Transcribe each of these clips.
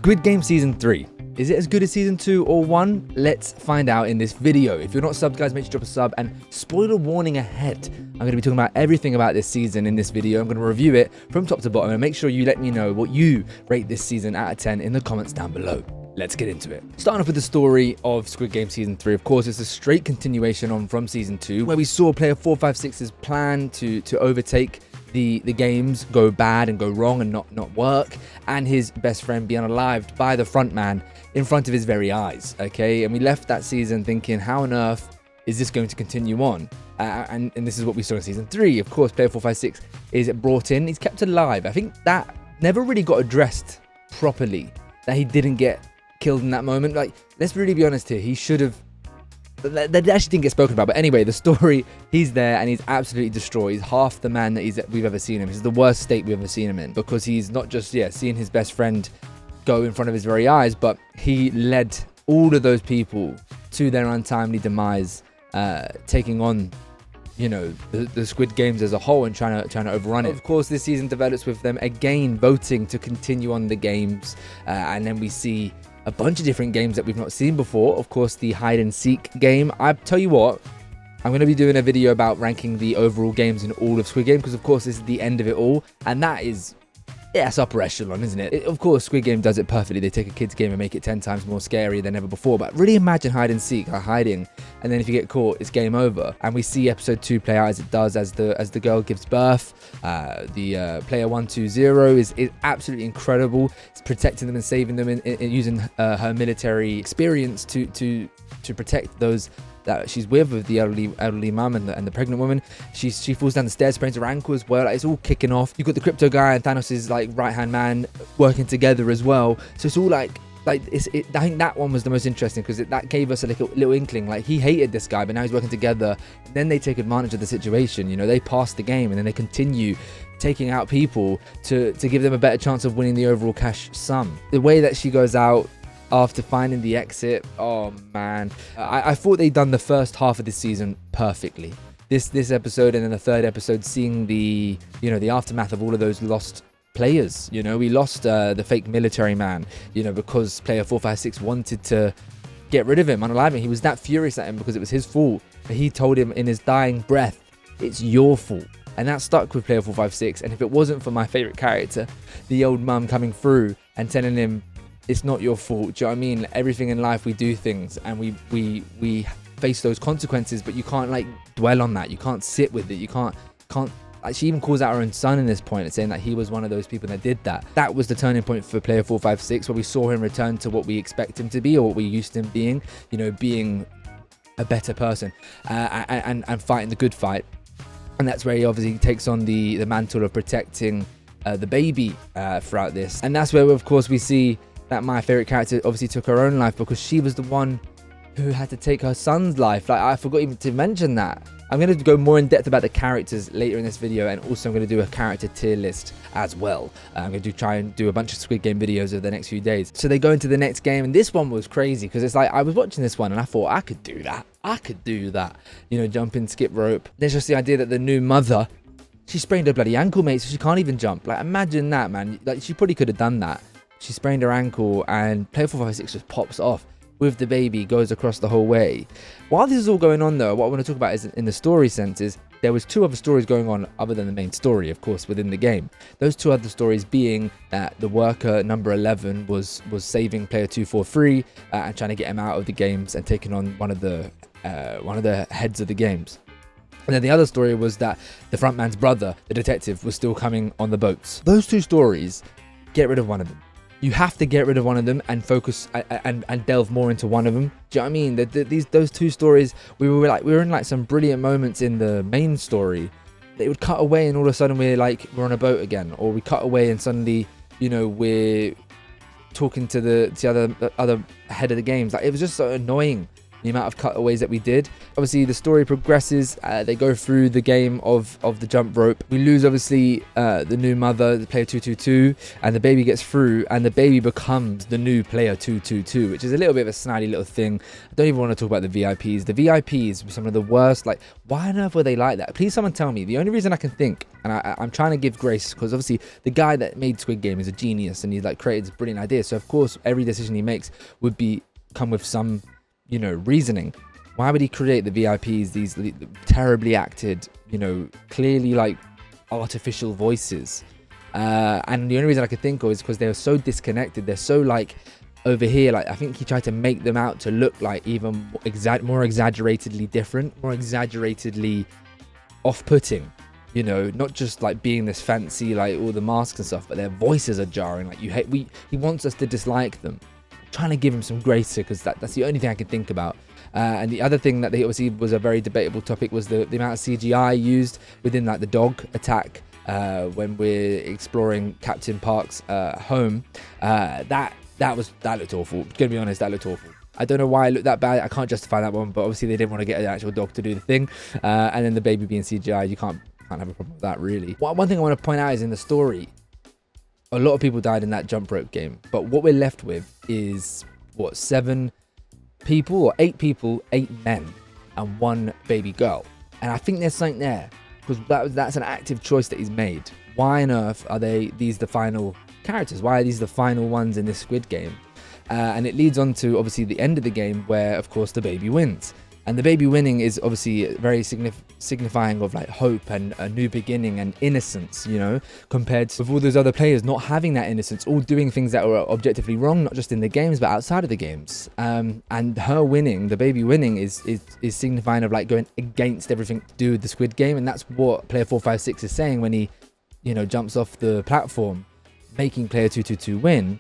Squid Game Season 3. Is it as good as Season 2 or 1? Let's find out in this video. If you're not subbed, guys, make sure you drop a sub. And spoiler warning ahead. I'm going to be talking about everything about this season in this video. I'm going to review it from top to bottom and make sure you let me know what you rate this season out of 10 in the comments down below. Let's get into it. Starting off with the story of Squid Game Season 3, of course, it's a straight continuation on from Season 2, where we saw player 456's plan to overtake the games go bad and go wrong and not work, and his best friend be unalived by the front man in front of his very eyes, okay? And we left that season thinking, how on earth is this going to continue on? And this is what we saw in Season 3. Of course, player 456 is brought in, he's kept alive. I think that never really got addressed properly, that he didn't get killed in that moment. Like, let's really be honest here, he should have. That actually didn't get spoken about, but anyway, the story, he's there and he's absolutely destroyed. He's half the man that we've ever seen him. This is the worst state we've ever seen him in, because he's not just seeing his best friend go in front of his very eyes, but he led all of those people to their untimely demise, taking on the Squid Games as a whole and trying to overrun it. Of course, this season develops with them again voting to continue on the games, and then we see a bunch of different games that we've not seen before. Of course, the hide and seek game. I tell you what, I'm going to be doing a video about ranking the overall games in all of Squid Game, because of course this is the end of it all, and that is, it's upper echelon, isn't it? Of course, Squid Game does it perfectly. They take a kid's game and make it 10 times more scary than ever before. But really imagine hide and seek, like hiding, and then if you get caught, it's game over. And we see episode 2 play out as it does, as the girl gives birth. The player 120 is absolutely incredible. It's protecting them and saving them in using her military experience to protect those that she's with the elderly mum and the pregnant woman. She falls down the stairs, sprains her ankle as well. Like, it's all kicking off. You've got the crypto guy and Thanos' right hand man working together as well. So it's all I think that one was the most interesting, because that gave us a little inkling. Like, he hated this guy, but now he's working together. Then they take advantage of the situation. They pass the game and then they continue taking out people to give them a better chance of winning the overall cash sum. The way that she goes out after finding the exit, oh man, I thought they'd done the first half of this season perfectly. This episode and then the third episode, seeing the aftermath of all of those lost players. We lost the fake military man, because player 456 wanted to get rid of him, unalive him. He was that furious at him because it was his fault. But he told him in his dying breath, it's your fault. And that stuck with player 456. And if it wasn't for my favorite character, the old mum coming through and telling him, it's not your fault. Do you know what I mean? Everything in life, we do things and we face those consequences, but you can't dwell on that. You can't sit with it. You can't she even calls out her own son in this point, saying that he was one of those people that did that. That was the turning point for player 456, where we saw him return to what we expect him to be, or what we used to him being, being a better person, and fighting the good fight. And that's where he obviously takes on the mantle of protecting the baby throughout this. And that's where, of course, we see that my favorite character obviously took her own life, because she was the one who had to take her son's life. I forgot even to mention that. I'm going to go more in depth about the characters later in this video, and also I'm going to do a character tier list as well. I'm going to try and do a bunch of Squid Game videos over the next few days. So they go into the next game, and this one was crazy, because it's like, I was watching this one and I thought, I could do that. Jump in, skip rope. There's just the idea that the new mother, she sprained her bloody ankle, mate, so she can't even jump. Imagine that, man. She probably could have done that. She sprained her ankle, and player 456 just pops off with the baby, goes across the whole way. While this is all going on, though, what I want to talk about is in the story sense is there was 2 other stories going on other than the main story, of course, within the game. Those 2 other stories being that the worker number 11 was saving player 243 and trying to get him out of the games and taking on one of the heads of the games. And then the other story was that the front man's brother, the detective, was still coming on the boats. Those 2 stories, get rid of one of them. You have to get rid of one of them and focus and delve more into one of them. Do you know what I mean? Those 2 stories, we were in some brilliant moments in the main story. They would cut away and all of a sudden we're on a boat again, or we cut away and suddenly we're talking to the other head of the games. It was just so annoying. the amount of cutaways that we did. Obviously, the story progresses. They go through the game of the jump rope. We lose, obviously, the new mother, the player 222, and the baby gets through, and the baby becomes the new player 222, which is a little bit of a snidey little thing. I don't even want to talk about the VIPs. The VIPs were some of the worst. Like, why on earth were they like that? Please, someone tell me. The only reason I can think, and I'm trying to give grace, because obviously the guy that made Squid Game is a genius, and he's like created this brilliant idea. So of course, every decision he makes would come with some, reasoning. Why would he create the VIPs, these terribly acted, clearly like artificial voices? And the only reason I could think of is because they're so disconnected. They're so like over here. Like, I think he tried to make them out to look like even more exaggeratedly different, more exaggeratedly off-putting. Not just like being this fancy, like all the masks and stuff, but their voices are jarring. Like, he wants us to dislike them. Trying to give him some grace here, because that's the only thing I can think about. And the other thing that they obviously was a very debatable topic was the amount of CGI used within like the dog attack when we're exploring Captain Park's home. That looked awful. Gonna be honest, that looked awful. I don't know why it looked that bad. I can't justify that one, but obviously they didn't want to get an actual dog to do the thing. And then the baby being CGI, you can't have a problem with that, really. One thing I want to point out is in the story, a lot of people died in that jump rope game, but what we're left with is 7 people or 8 people, 8 men and 1 baby girl. And I think there's something there, because that's an active choice that he's made. Why on earth are these the final characters? Why are these the final ones in this Squid Game? And it leads on to obviously the end of the game, where of course the baby wins. And the baby winning is obviously very signifying of like hope and a new beginning and innocence, compared to all those other players not having that innocence, all doing things that were objectively wrong, not just in the games, but outside of the games. And her winning, the baby winning, is signifying of like going against everything to do with the Squid Game. And that's what player 456 is saying when he, jumps off the platform, making player 222 win.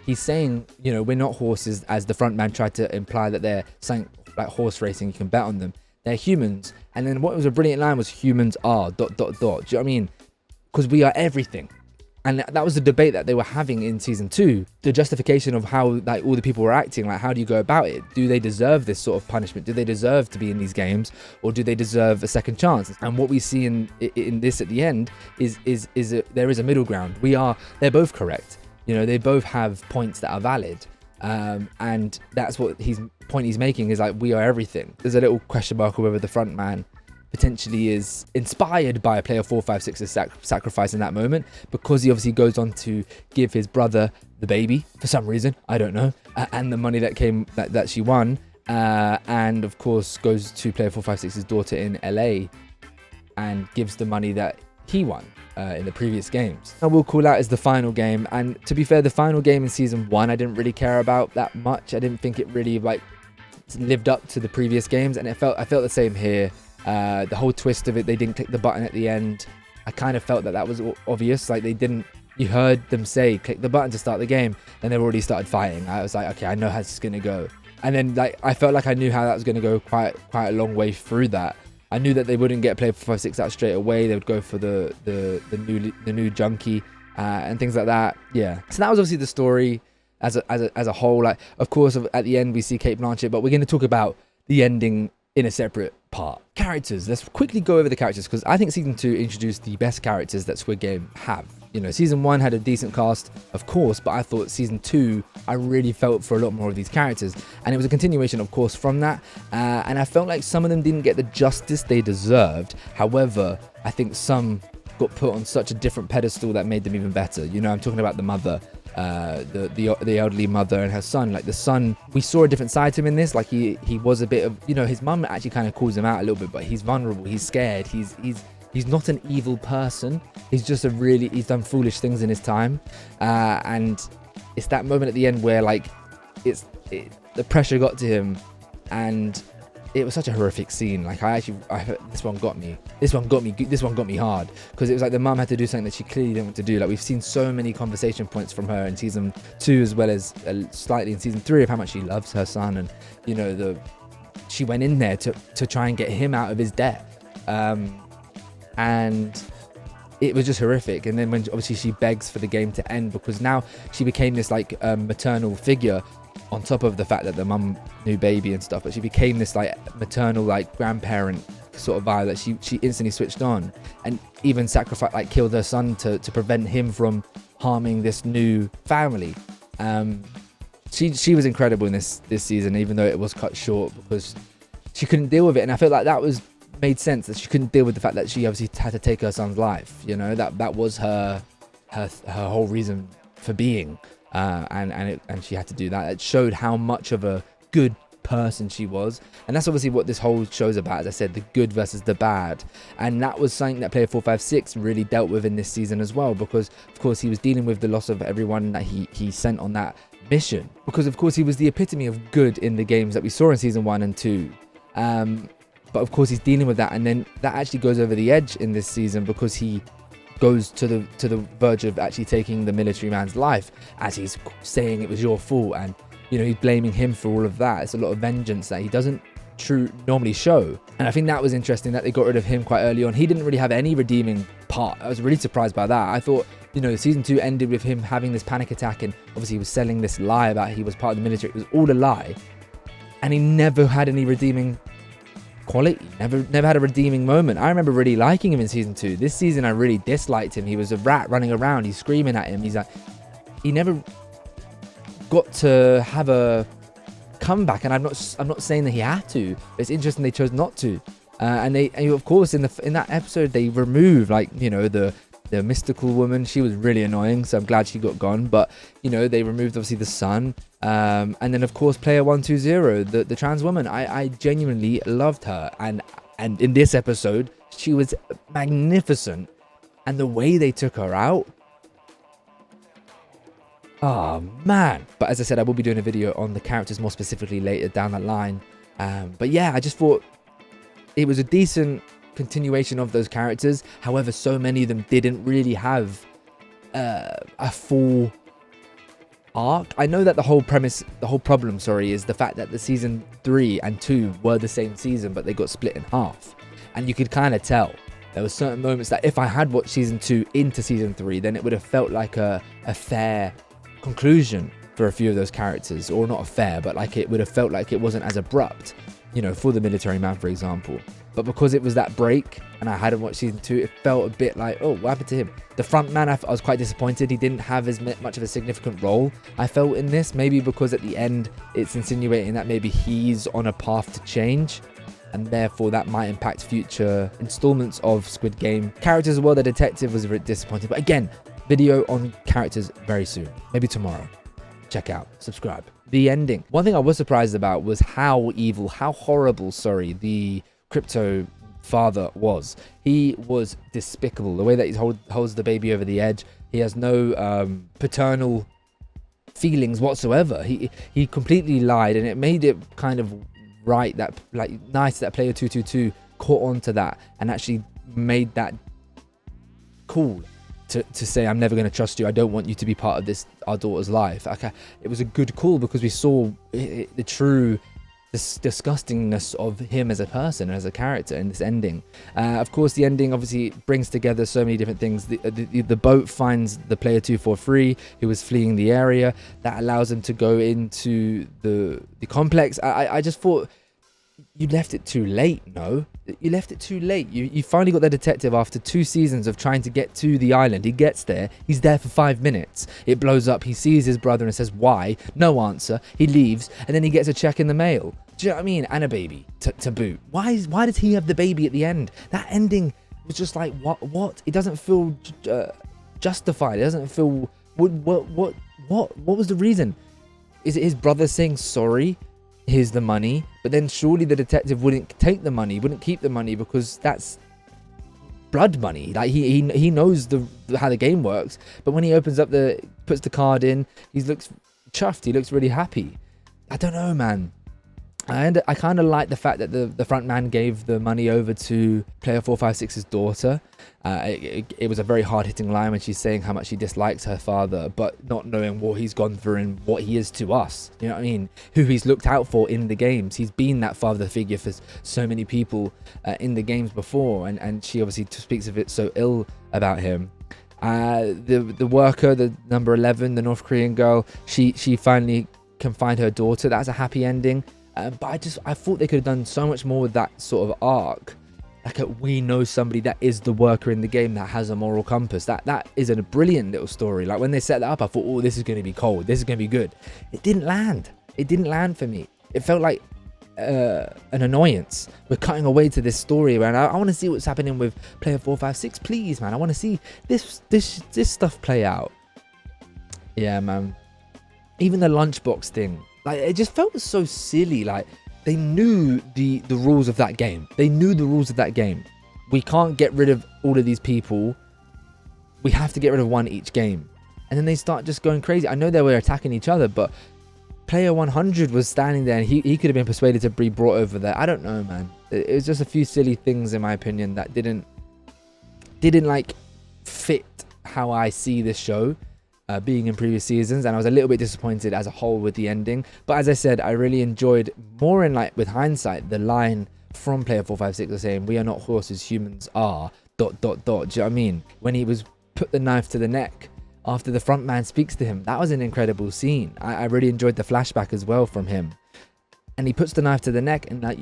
He's saying, we're not horses, as the front man tried to imply that they're saying, like horse racing, you can bet on them. They're humans. And then what was a brilliant line was, humans are ... Do you know what I mean? Because we are everything. And that was the debate that they were having in season 2. The justification of how like all the people were acting. Like, how do you go about it? Do they deserve this sort of punishment? Do they deserve to be in these games, or do they deserve a second chance? And what we see in this at the end is there is a middle ground. They're both correct. They both have points that are valid. And that's what point he's making, is like, we are everything. There's a little question mark whether the front man potentially is inspired by a player 456's sacrifice in that moment, because he obviously goes on to give his brother the baby for some reason, I don't know, and the money that she won, and of course goes to player 456's daughter in LA and gives the money that he won in the previous games. I will call out as the final game, and to be fair, the final game in season 1 I didn't really care about that much. I didn't think it really like lived up to the previous games, and I felt the same here. The whole twist of it, they didn't click the button at the end. I kind of felt that was obvious. Like, they didn't, you heard them say click the button to start the game, and they've already started fighting. I was like, okay, I know how this is gonna go. And then like I felt like I knew how that was gonna go quite a long way through that. I knew that they wouldn't get player 456 out straight away. They would go for the new junkie and things like that. Yeah. So that was obviously the story as a whole. Like, of course, at the end we see Kate Blanchett, but we're going to talk about the ending in a separate part. Characters. Let's quickly go over the characters, because I think season 2 introduced the best characters that Squid Game have. Season 1 had a decent cast, of course, but I thought season 2, I really felt for a lot more of these characters, and it was a continuation, of course, from that. And I felt like some of them didn't get the justice they deserved. However, I think some got put on such a different pedestal that made them even better. I'm talking about the mother, the elderly mother and her son. Like, the son, we saw a different side to him in this. Like, he was a bit of, his mum actually kind of calls him out a little bit, but he's vulnerable, he's scared, he's not an evil person. He's just he's done foolish things in his time. And it's that moment at the end where like the pressure got to him, and it was such a horrific scene. Like, this one got me hard, because it was like the mum had to do something that she clearly didn't want to do. Like, we've seen so many conversation points from her in season 2, as well as slightly in season 3, of how much she loves her son, and she went in there to try and get him out of his debt. And it was just horrific. And then when obviously she begs for the game to end, because now she became this like maternal figure, on top of the fact that the mum knew baby and stuff, but she became this like maternal, like grandparent sort of vibe that she instantly switched on, and even sacrificed, like killed her son to prevent him from harming this new family. She was incredible in this season, even though it was cut short because she couldn't deal with it. And I felt like that was made sense, that she couldn't deal with the fact that she obviously had to take her son's life. You know, that was her whole reason for being, and she had to do that. It showed how much of a good person she was, and that's obviously what this whole show's about. As I said, the good versus the bad, and that was something that player 456 really dealt with in this season as well, because of course he was dealing with the loss of everyone that he sent on that mission, because of course he was the epitome of good in the games that we saw in season 1 and 2, but of course he's dealing with that, and then that actually goes over the edge in this season, because he goes to the verge of actually taking the military man's life, as he's saying it was your fault, and you know, he's blaming him for all of that. It's a lot of vengeance that he doesn't normally show. And I think that was interesting that they got rid of him quite early on. He didn't really have any redeeming part. I was really surprised by that. I thought, you know, season 2 ended with him having this panic attack, and obviously he was selling this lie about he was part of the military. It was all a lie. And he never had any redeeming quality. Never had a redeeming moment. I remember really liking him in season 2. This season I really disliked him. He was a rat running around. He's screaming at him. He's like, he never got to have a comeback, and I'm not saying that he had to. It's interesting they chose not to, and of course in that episode they removed, like, you know, the mystical woman. She was really annoying, so I'm glad she got gone. But you know, they removed obviously the son, and then of course player 120, the trans woman. I genuinely loved her, and in this episode she was magnificent, and the way they took her out, oh man. But as I said, I will be doing a video on the characters more specifically later down that line. But yeah, I just thought it was a decent continuation of those characters. However, so many of them didn't really have a full arc. I know that the whole problem, is the fact that the season 3 and 2 were the same season, but they got split in half. And you could kind of tell. There were certain moments that if I had watched season 2 into season 3, then it would have felt like a fair conclusion for a few of those characters, or not a fair, but like it would have felt like it wasn't as abrupt, you know, for the military man, for example. But because it was that break and I hadn't watched season 2, it felt a bit like, oh, what happened to him? The front man, I was quite disappointed. He didn't have as much of a significant role, I felt, in this. Maybe because at the end it's insinuating that maybe he's on a path to change, and therefore that might impact future installments of Squid Game. Characters as well, the detective was a bit disappointed. But again, video on characters very soon, maybe tomorrow. Check out, subscribe. The ending. One thing I was surprised about was how evil, how horrible, the crypto father was. He was despicable. The way that he holds the baby over the edge. He has no paternal feelings whatsoever. He completely lied, and it made it kind of right that, like, nice that player 222 caught on to that and actually made that cool. To say, I'm never going to trust you. I don't want you to be part of this, our daughter's life. Okay, it was a good call, because we saw the true disgustingness of him as a person and as a character in this ending. Of course, the ending obviously brings together so many different things. The boat finds the player 243 who was fleeing the area. That allows him to go into the complex. I just thought you left it too late. No, you left it too late. You finally got the detective after 2 seasons of trying to get to the island. He gets there. He's there for 5 minutes. It blows up. He sees his brother and says, why? No answer. He leaves, and then he gets a check in the mail. Do you know what I mean? And a baby to boot. Why does he have the baby at the end? That ending was just like, what? It doesn't feel justified. It doesn't feel... What was the reason? Is it his brother saying sorry? Here's the money, but then surely the detective wouldn't take the money, wouldn't keep the money, because that's blood money. Like he knows how the game works. But when he opens up puts the card in, he looks chuffed. He looks really happy. I don't know, man. And I kind of like the fact that the front man gave the money over to player 456's daughter. It was a very hard-hitting line when she's saying how much she dislikes her father, but not knowing what he's gone through and what he is to us. You know what I mean? Who he's looked out for in the games. He's been that father figure for so many people in the games before, and she obviously speaks of it so ill about him. The worker, the number 11, the North Korean girl, she finally can find her daughter. That's a happy ending. But I thought they could have done so much more with that sort of arc. Like we know somebody that is the worker in the game that has a moral compass. That is a brilliant little story. Like when they set that up, I thought, oh, this is going to be cold. This is going to be good. It didn't land. It didn't land for me. It felt like an annoyance. We're cutting away to this story, man. I want to see what's happening with player 456. Please, man. I want to see this stuff play out. Yeah, man. Even the lunchbox thing. Like, it just felt so silly. Like, they knew the rules of that game. They knew the rules of that game. We can't get rid of all of these people. We have to get rid of one each game. And then they start just going crazy. I know they were attacking each other, but player 100 was standing there and he could have been persuaded to be brought over there. I don't know, man. It was just a few silly things, in my opinion, that didn't like fit how I see this show. Being in previous seasons, and I was a little bit disappointed as a whole with the ending. But as I said, I really enjoyed more in, like, with hindsight, the line from player 456 saying, "We are not horses, humans are ... Do you know what I mean? When he was put the knife to the neck after the front man speaks to him, that was an incredible scene. I really enjoyed the flashback as well from him. And he puts the knife to the neck, and like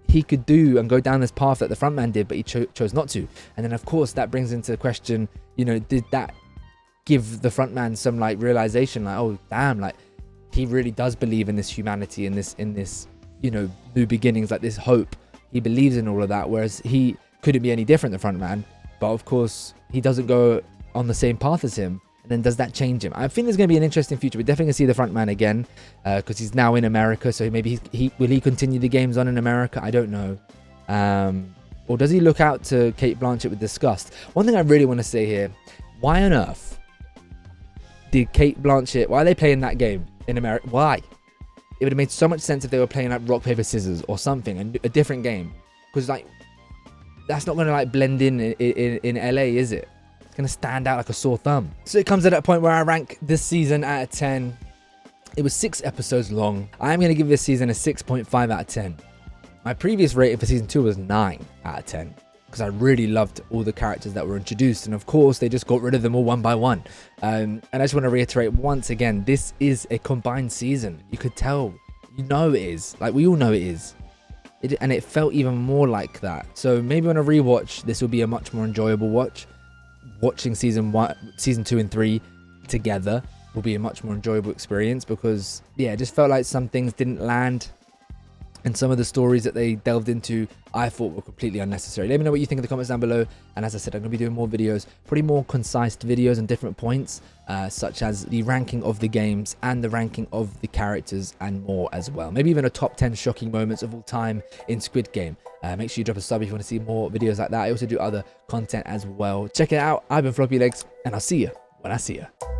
he could do and go down this path that the front man did, but he chose not to. And then of course that brings into the question, you know, did that give the front man some like realization, like, oh damn, like he really does believe in this humanity, in this you know, new beginnings, like this hope. He believes in all of that, whereas he couldn't be any different, the front man. But of course he doesn't go on the same path as him. And then does that change him? I think there's going to be an interesting future. We're definitely going to see the front man again, because he's now in America. So maybe he will he continue the games on in America? I don't know. Or does he look out to Cate Blanchett with disgust? One thing I really want to say here, why on earth did Cate Blanchett, why are they playing that game in America? Why? It would have made so much sense if they were playing like rock, paper, scissors or something, a different game. Because like, that's not going to like blend in LA, is it? It's going to stand out like a sore thumb. So it comes to that point where I rank this season out of 10. It was 6 episodes long. I'm going to give this season a 6.5 out of 10. My previous rating for season 2 was 9 out of 10. Because I really loved all the characters that were introduced, and of course they just got rid of them all one by one. And I just want to reiterate once again, this is a combined season. You could tell, you know it is, like we all know it is, and it felt even more like that. So maybe on a rewatch this will be a much more enjoyable watch. Watching season 2 and 3 together will be a much more enjoyable experience, because yeah, it just felt like some things didn't land. And some of the stories that they delved into, I thought were completely unnecessary. Let me know what you think in the comments down below. And as I said, I'm going to be doing more videos, pretty more concise videos on different points, such as the ranking of the games and the ranking of the characters and more as well. Maybe even a top 10 shocking moments of all time in Squid Game. Make sure you drop a sub if you want to see more videos like that. I also do other content as well. Check it out. I've been Floppy Legs, and I'll see you when I see you.